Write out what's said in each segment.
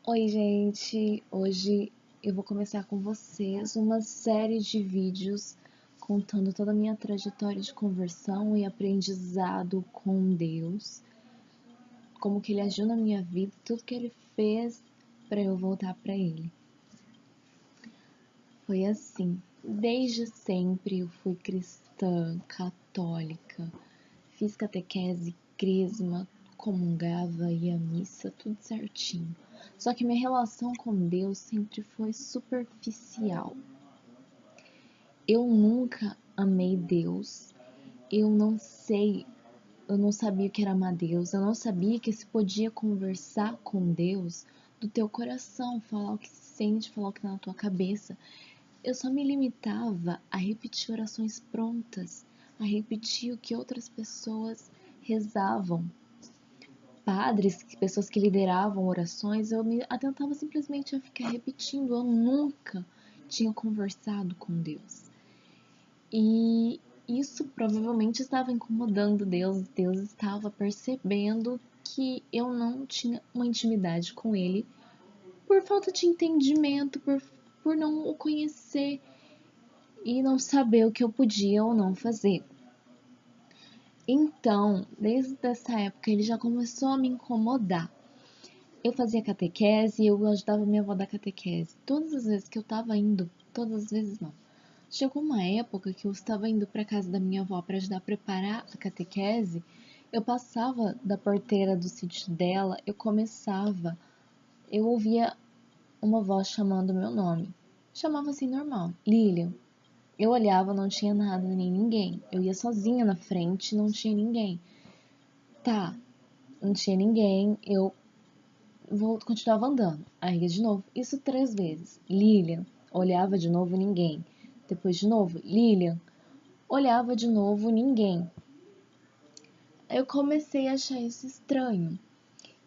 Oi, gente! Hoje eu vou começar com vocês uma série de vídeos contando toda a minha trajetória de conversão e aprendizado com Deus, como que Ele agiu na minha vida, tudo que Ele fez para eu voltar para Ele. Foi assim, desde sempre eu fui cristã, católica, fiz catequese, crisma, comungava, ia à missa, tudo certinho. Só que minha relação com Deus sempre foi superficial. Eu nunca amei Deus. Eu não sei, eu não sabia o que era amar Deus. Eu não sabia que se podia conversar com Deus do teu coração, falar o que se sente, falar o que tá na tua cabeça. Eu só me limitava a repetir orações prontas, a repetir o que outras pessoas rezavam. Padres, pessoas que lideravam orações, eu me atentava simplesmente a ficar repetindo. Eu nunca tinha conversado com Deus. E isso provavelmente estava incomodando Deus. Deus estava percebendo que eu não tinha uma intimidade com Ele por falta de entendimento, por não o conhecer e não saber o que eu podia ou não fazer. Então, desde essa época, ele já começou a me incomodar. Eu fazia catequese e eu ajudava minha avó da catequese. Todas as vezes que eu estava indo, todas as vezes não. Chegou uma época que eu estava indo para casa da minha avó para ajudar a preparar a catequese. Eu passava da porteira do sítio dela, eu ouvia uma voz chamando meu nome. Chamava assim normal, Lilian. Eu olhava, não tinha nada nem ninguém. Eu ia sozinha na frente, não tinha ninguém. Tá, não tinha ninguém, eu continuava andando. Aí ia de novo, isso 3 vezes. Lilian, olhava de novo, ninguém. Depois de novo, Lilian, olhava de novo, ninguém. Eu comecei a achar isso estranho.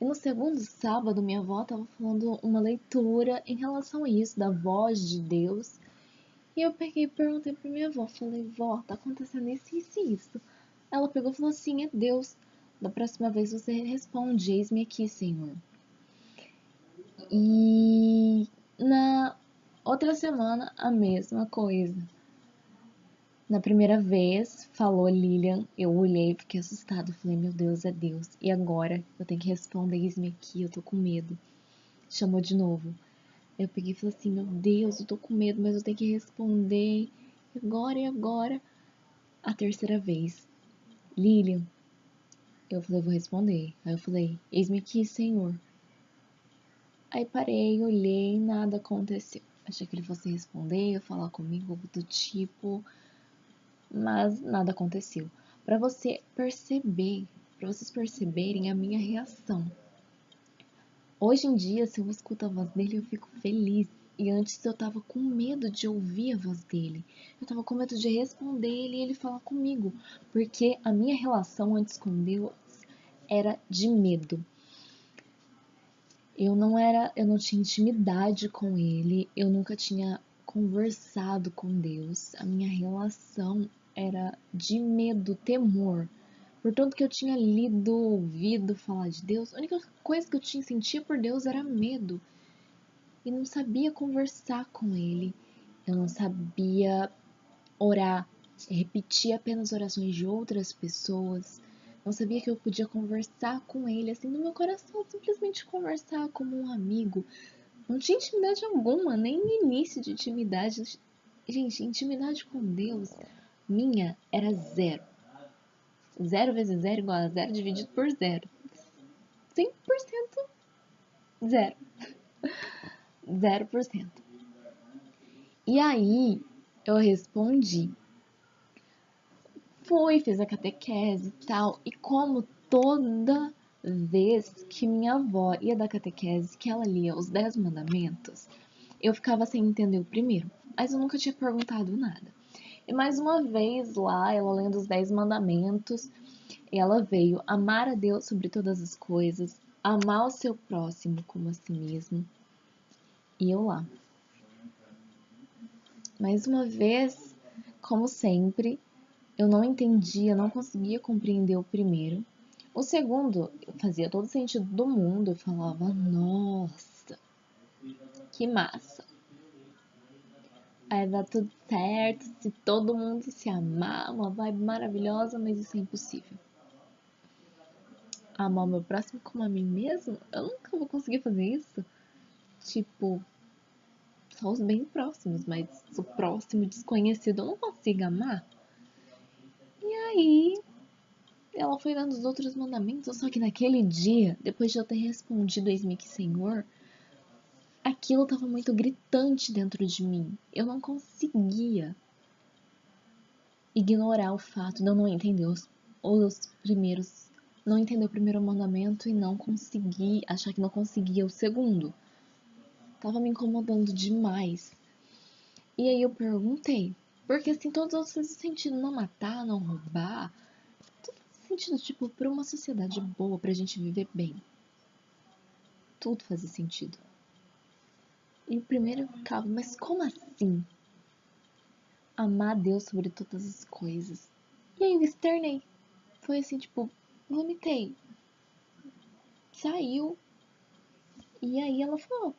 E no segundo sábado, minha avó estava falando uma leitura em relação a isso, da voz de Deus. E eu peguei e perguntei pra minha avó, falei, vó, tá acontecendo isso, isso e isso. Ela pegou e falou assim, é Deus. Da próxima vez você responde, eis-me aqui, Senhor. E na outra semana, a mesma coisa. Na primeira vez, falou Lilian, eu olhei, fiquei assustada, falei, meu Deus, é Deus. E agora? Eu tenho que responder, eis-me aqui, eu tô com medo. Chamou de novo. Eu peguei e falei assim, meu Deus, eu tô com medo, mas eu tenho que responder. E agora? A terceira vez. Lilian. Eu falei, vou responder. Aí eu falei, eis-me aqui, Senhor. Aí parei, olhei, nada aconteceu. Achei que ele fosse responder, falar comigo, algo do tipo, mas nada aconteceu. Para você perceber, para vocês perceberem a minha reação. Hoje em dia, se eu escuto a voz dele, eu fico feliz. E antes eu tava com medo de ouvir a voz dele. Eu tava com medo de responder ele e ele falar comigo. Porque a minha relação antes com Deus era de medo. Eu não tinha intimidade com ele, eu nunca tinha conversado com Deus. A minha relação era de medo, temor. Portanto que eu tinha lido, ouvido falar de Deus, a única coisa que eu tinha sentia por Deus era medo. E não sabia conversar com ele. Eu não sabia orar, repetir apenas orações de outras pessoas. Não sabia que eu podia conversar com ele, assim, no meu coração, simplesmente conversar como um amigo. Não tinha intimidade alguma, nem início de intimidade. Gente, intimidade com Deus, minha, era zero. Zero vezes zero igual a zero dividido por zero. 100% zero. 0%. E aí, eu respondi. Fui, fiz a catequese e tal. E como toda vez que minha avó ia dar catequese, que ela lia os 10 mandamentos, eu ficava sem entender o primeiro. Mas eu nunca tinha perguntado nada. E mais uma vez lá, ela lendo os 10 mandamentos, ela veio amar a Deus sobre todas as coisas, amar o seu próximo como a si mesmo. E eu lá. Mais uma vez, como sempre, eu não entendia, não conseguia compreender o primeiro. O segundo fazia todo sentido do mundo. Eu falava, nossa, Que massa. Aí vai tudo certo, se todo mundo se amar, uma vibe maravilhosa, mas isso é impossível. Amar o meu próximo como a mim mesmo? Eu nunca vou conseguir fazer isso. Tipo, só os bem próximos, mas o próximo desconhecido eu não consigo amar. E aí, ela foi dando os outros mandamentos, só que naquele dia, depois de eu ter respondido eis-me que Senhor, aquilo estava muito gritante dentro de mim. Eu não conseguia ignorar o fato de eu não entender os primeiros, não entender o primeiro mandamento e não conseguir, achar que não conseguia o segundo. Tava me incomodando demais. E aí eu perguntei, porque assim todos os outros fazem sentido, não matar, não roubar, tudo faz sentido, tipo, pra uma sociedade boa, pra gente viver bem. Tudo fazia sentido. E o primeiro eu ficava, mas como assim? Amar a Deus sobre todas as coisas. E aí eu externei. Foi assim, tipo, vomitei. Saiu. E aí ela falou,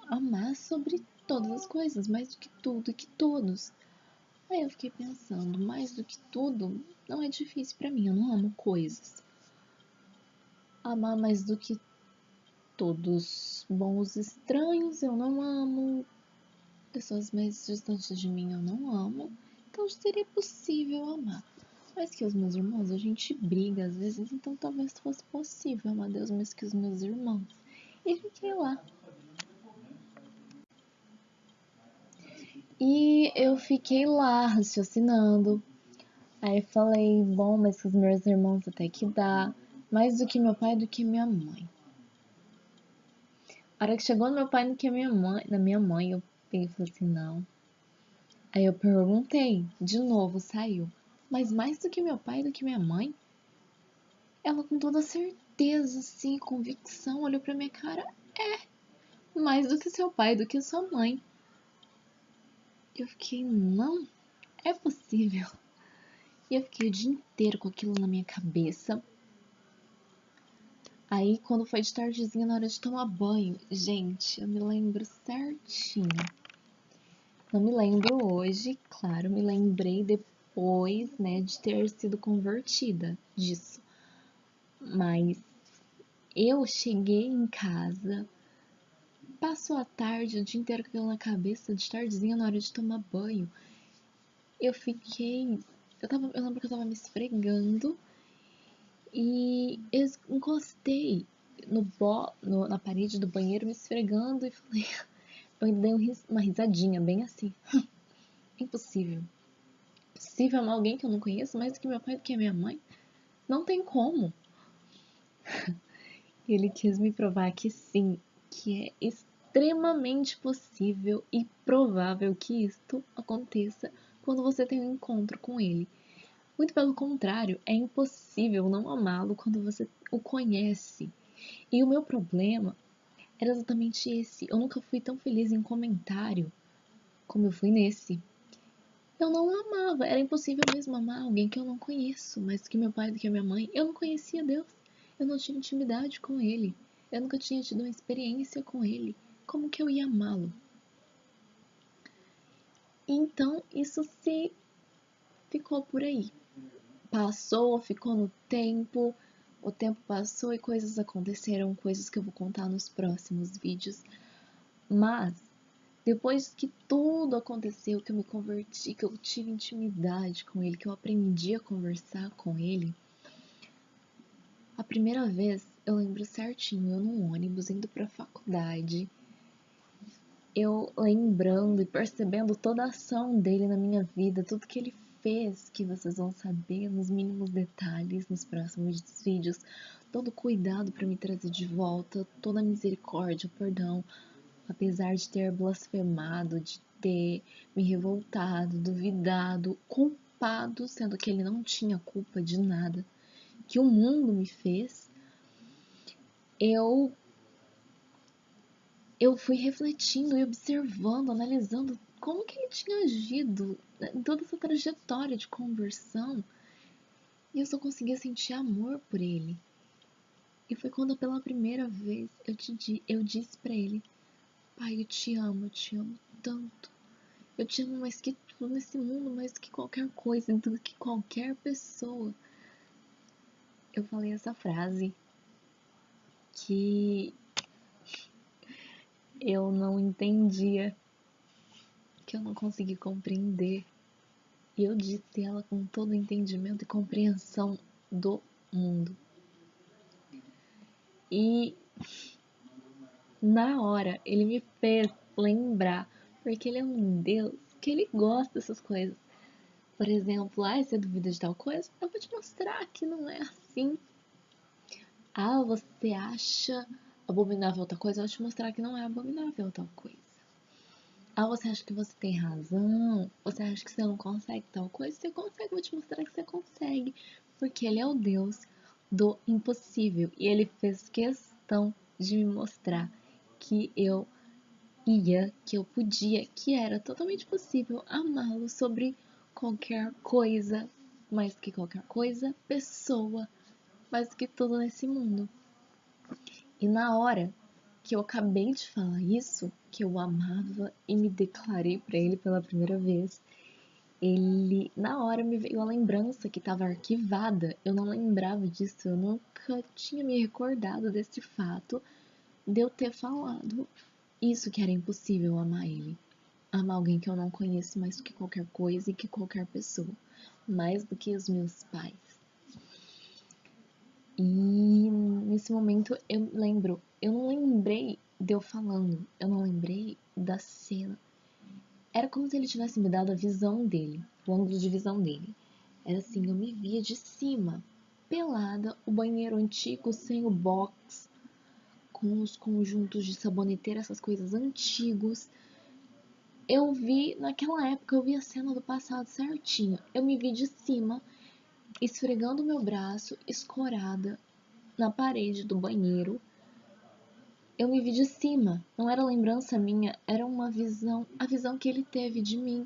amar sobre todas as coisas, mais do que tudo e que todos. Aí eu fiquei pensando, mais do que tudo, não é difícil pra mim, eu não amo coisas. Amar mais do que todos, bons estranhos eu não amo, pessoas mais distantes de mim eu não amo, então seria possível amar. Mais que os meus irmãos, a gente briga às vezes, então talvez fosse possível amar Deus mais que os meus irmãos. E fiquei lá. E eu fiquei lá raciocinando. Aí falei, bom, mas com os meus irmãos até que dá. Mais do que meu pai, do que minha mãe. A hora que chegou no meu pai do que na minha mãe, eu peguei e falei assim, não. Aí eu perguntei, de novo, saiu. Mas mais do que meu pai, do que minha mãe? Ela com toda certeza, assim, convicção, olhou pra minha cara. Mais do que seu pai, do que sua mãe. Eu fiquei, não, é possível. E eu fiquei o dia inteiro com aquilo na minha cabeça. Aí, quando foi de tardezinha, na hora de tomar banho, gente, eu me lembro certinho. Não me lembro hoje, claro, me lembrei depois, né, de ter sido convertida disso. Mas eu cheguei em casa, passou a tarde, o dia inteiro com aquilo na cabeça, de tardezinha, na hora de tomar banho. Eu fiquei. Eu lembro que eu tava me esfregando e eu encostei na parede do banheiro, me esfregando e falei. Eu dei uma risadinha, bem assim. Impossível. Impossível amar alguém que eu não conheço mais do que meu pai, do que a minha mãe? Não tem como. Ele quis me provar que sim, que é extremamente possível e provável que isto aconteça quando você tem um encontro com ele. Muito pelo contrário, é impossível não amá-lo quando você o conhece. E o meu problema era exatamente esse. Eu nunca fui tão feliz em comentário como eu fui nesse. Eu não amava, era impossível mesmo amar alguém que eu não conheço, mais do que meu pai, do que a minha mãe. Eu não conhecia Deus, eu não tinha intimidade com Ele, eu nunca tinha tido uma experiência com Ele. Como que eu ia amá-lo? Então isso se ficou por aí. Passou, ficou no tempo, o tempo passou e coisas aconteceram, coisas que eu vou contar nos próximos vídeos. Mas depois que tudo aconteceu, que eu me converti, que eu tive intimidade com ele, que eu aprendi a conversar com ele, a primeira vez eu lembro certinho, eu num ônibus indo pra faculdade, eu lembrando e percebendo toda a ação dele na minha vida, tudo que ele fez, que vocês vão saber nos mínimos detalhes nos próximos vídeos, todo o cuidado para me trazer de volta, toda a misericórdia, perdão, apesar de ter blasfemado, de ter me revoltado, duvidado, culpado, sendo que ele não tinha culpa de nada, que o mundo me fez, eu fui refletindo e observando, analisando como que ele tinha agido em toda essa trajetória de conversão, e eu só conseguia sentir amor por ele. E foi quando pela primeira vez eu disse pra ele, Pai, eu te amo tanto. Eu te amo mais que tudo nesse mundo, mais do que qualquer coisa, do que qualquer pessoa. Eu falei essa frase que eu não entendia, que eu não consegui compreender. E eu disse ela com todo o entendimento e compreensão do mundo. E na hora ele me fez lembrar, porque ele é um Deus que ele gosta dessas coisas. Por exemplo, você duvida de tal coisa? Eu vou te mostrar que não é assim. Você acha abominável tal coisa? Eu vou te mostrar que não é abominável tal coisa. Você acha que você tem razão? Você acha que você não consegue tal coisa? Você consegue, eu vou te mostrar que você consegue. Porque ele é o Deus do impossível. E ele fez questão de me mostrar que eu que eu podia, que era totalmente possível amá-lo sobre qualquer coisa, mais do que qualquer coisa, pessoa, mais do que tudo nesse mundo. E na hora que eu acabei de falar isso, que eu amava e me declarei para ele pela primeira vez, ele, na hora me veio a lembrança que estava arquivada. Eu não lembrava disso, eu nunca tinha me recordado desse fato de eu ter falado isso, que era impossível amar ele. Amar alguém que eu não conheço mais do que qualquer coisa e que qualquer pessoa. Mais do que os meus pais. E nesse momento eu lembro, eu não lembrei de eu falando, eu não lembrei da cena. Era como se ele tivesse me dado a visão dele, o ângulo de visão dele. Era assim, eu me via de cima, pelada, o banheiro antigo sem o box, com os conjuntos de saboneteira, essas coisas antigos. Eu vi, naquela época, eu vi a cena do passado certinho. Eu me vi de cima, esfregando meu braço, escorada na parede do banheiro. Eu me vi de cima, não era lembrança minha, era uma visão, a visão que ele teve de mim.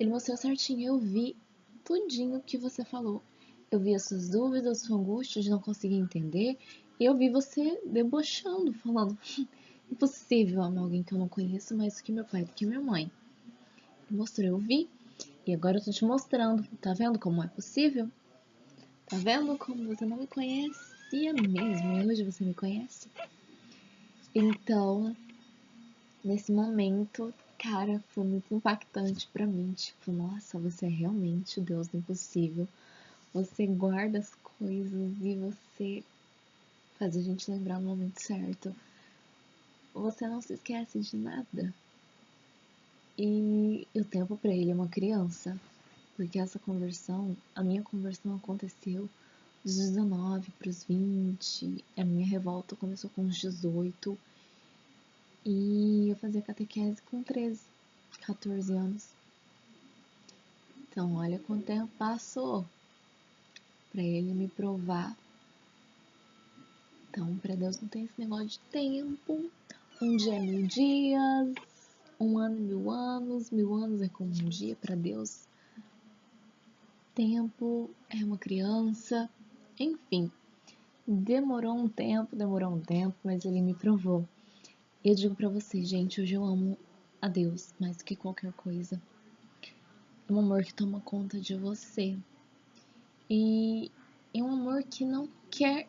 Ele mostrou certinho, eu vi tudinho que você falou. Eu vi as suas dúvidas, a sua angústia de não conseguir entender, e eu vi você debochando, falando: impossível amar alguém que eu não conheço mais do que meu pai, do que minha mãe. Ele mostrou, eu vi, e agora eu tô te mostrando. Tá vendo como é possível? Tá vendo como você não me conhecia mesmo e hoje você me conhece? Então, nesse momento, cara, foi muito impactante pra mim. Tipo, nossa, você é realmente o Deus do impossível. Você guarda as coisas e você faz a gente lembrar no momento certo. Você não se esquece de nada. E o tempo pra ele é uma criança. Porque essa conversão, a minha conversão aconteceu dos 19 para os 20. A minha revolta começou com os 18. E eu fazia catequese com 13, 14 anos. Então, olha quanto tempo passou para ele me provar. Então, para Deus não tem esse negócio de tempo. Um dia é 1000 dias, um ano 1000 anos, 1000 anos é como um dia para Deus. Tempo é uma criança, enfim. Demorou um tempo, mas ele me provou. Eu digo pra vocês, gente, hoje eu amo a Deus mais do que qualquer coisa. É um amor que toma conta de você. E é um amor que não quer.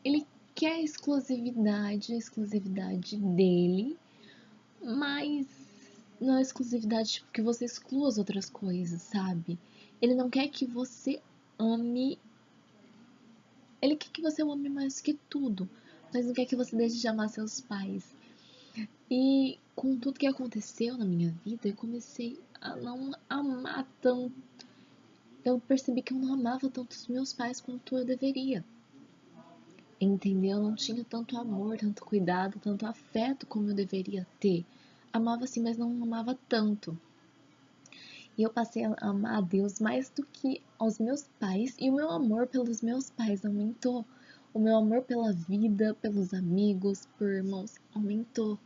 Ele quer a exclusividade dele, mas não é exclusividade tipo, que você exclua as outras coisas, sabe? Ele não quer que você ame. Ele quer que você o ame mais do que tudo, mas não quer que você deixe de amar seus pais. E com tudo que aconteceu na minha vida, eu comecei a não amar tanto. Eu percebi que eu não amava tanto os meus pais quanto eu deveria. Entendeu? Eu não tinha tanto amor, tanto cuidado, tanto afeto como eu deveria ter. Amava sim, mas não amava tanto. E eu passei a amar a Deus mais do que aos meus pais. E o meu amor pelos meus pais aumentou. O meu amor pela vida, pelos amigos, por irmãos, aumentou.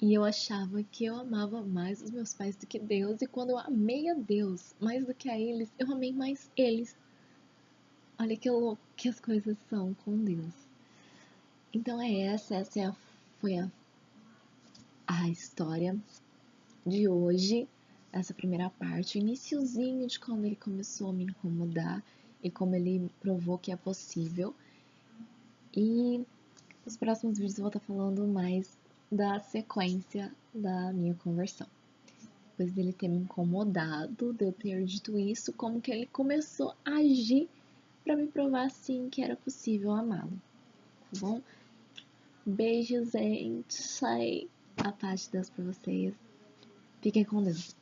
E eu achava que eu amava mais os meus pais do que Deus. E quando eu amei a Deus mais do que a eles, eu amei mais eles. Olha que louco que as coisas são com Deus. Então essa é a foi a história de hoje, essa primeira parte, o iniciozinho de quando ele começou a me incomodar e como ele provou que é possível. E nos próximos vídeos eu vou estar falando mais da sequência da minha conversão. Depois dele ter me incomodado, de eu ter dito isso, como que ele começou a agir para me provar sim que era possível amá-lo, tá bom? Beijos, gente. A paz de Deus pra vocês. Fiquem com Deus.